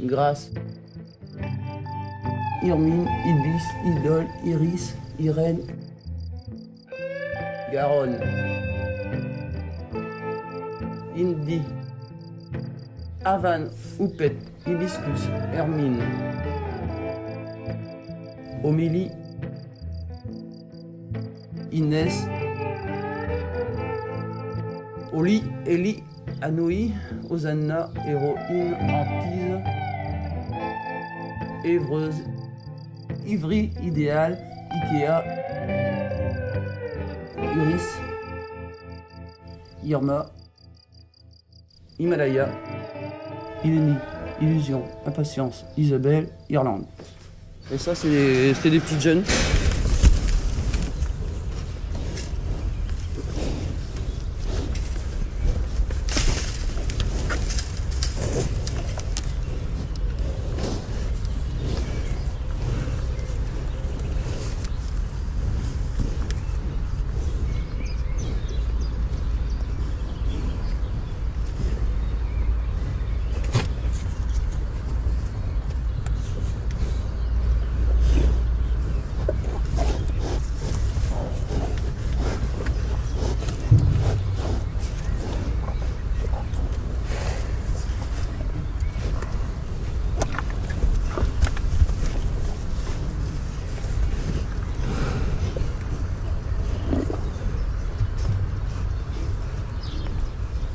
Grâce, Irmine, Ibis, Idole, Iris, Irène, Garonne, Indy, Havane, Houppette, Hibiscus, Hermine, Homélie, Inès, Oli, Eli, Anoï, Hosanna, Héroïne, Antise, Évreuse, Ivry, Idéal, Ikea, Iris, Irma, Himalaya, Ilénie, Illusion, Impatience, Isabelle, Irlande. Et ça, c'était des petites jeunes.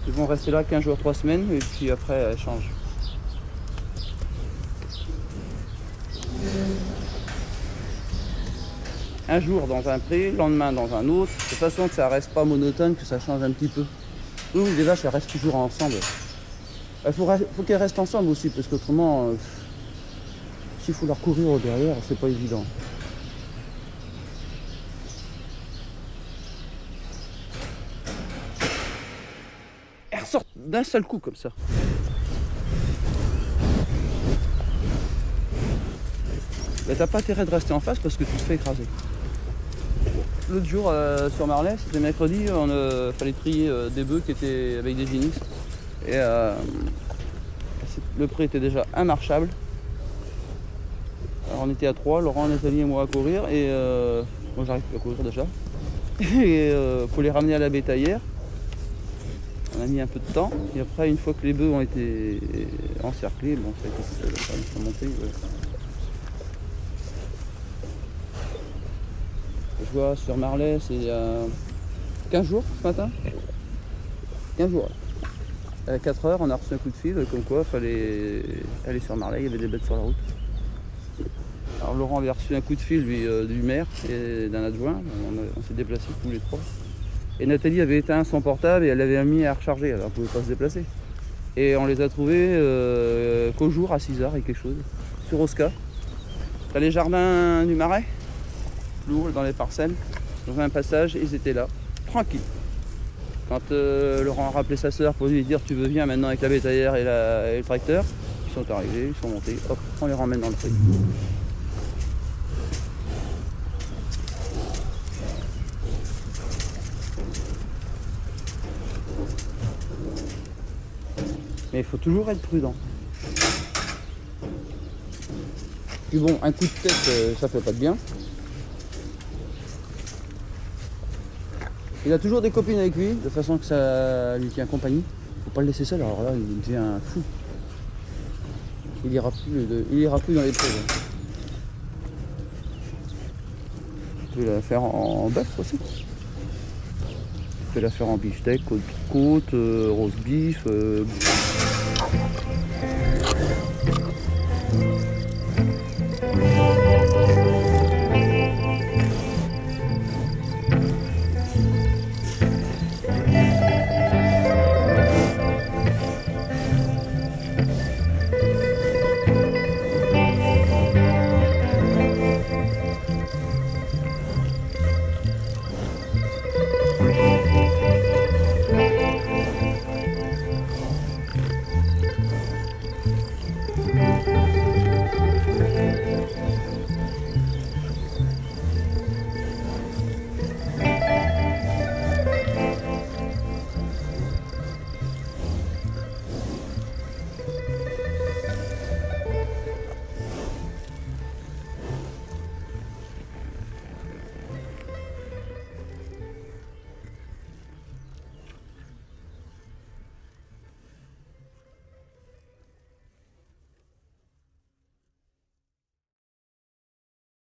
Ils vont rester là 15 jours, 3 semaines et puis après elles changent. Un jour dans un pré, le lendemain dans un autre, de façon que ça reste pas monotone, que ça change un petit peu. Nous, les vaches, elles restent toujours ensemble. Il faut qu'elles restent ensemble aussi, parce qu'autrement, s'il faut leur courir derrière, c'est pas évident. Elles ressortent d'un seul coup comme ça. Mais t'as pas intérêt de rester en face parce que tu te fais écraser. L'autre jour sur Marley, c'était mercredi, on fallait trier des bœufs qui étaient avec des génisses. Et le pré était déjà immarchable. Alors on était à 3, Laurent, Nathalie et moi à courir. Et moi j'arrive plus à courir déjà. Et faut les ramener à la bétaillère. On a mis un peu de temps. Et après, une fois que les bœufs ont été encerclés, bon, ça a été tout seul, ils sont montés. Ouais. Je vois sur Marley, c'est il y a 15 jours ce matin. 15 jours. À 4 heures, on a reçu un coup de fil, comme quoi il fallait aller sur Marley, il y avait des bêtes sur la route. Alors Laurent avait reçu un coup de fil, lui, du maire et d'un adjoint. On s'est déplacés tous les trois. Et Nathalie avait éteint son portable et elle l'avait mis à recharger, alors elle ne pouvait pas se déplacer. Et on les a trouvés qu'au jour, à 6h et quelque chose, sur Osca. T'as les jardins du Marais, lourds dans les parcelles, dans un passage, ils étaient là, tranquilles. Quand Laurent a rappelé sa sœur pour lui dire tu veux viens maintenant avec la bétaillère et le tracteur, ils sont arrivés, ils sont montés, hop, on les ramène dans le pré. Mais il faut toujours être prudent. Puis bon, un coup de tête, ça fait pas de bien. Il a toujours des copines avec lui, de façon que ça lui tient compagnie. Faut pas le laisser seul, alors là, il devient fou. Il ira plus dans les prés. Tu peux la faire en bœuf aussi. Tu peux la faire en beefsteak, côte, roast beef,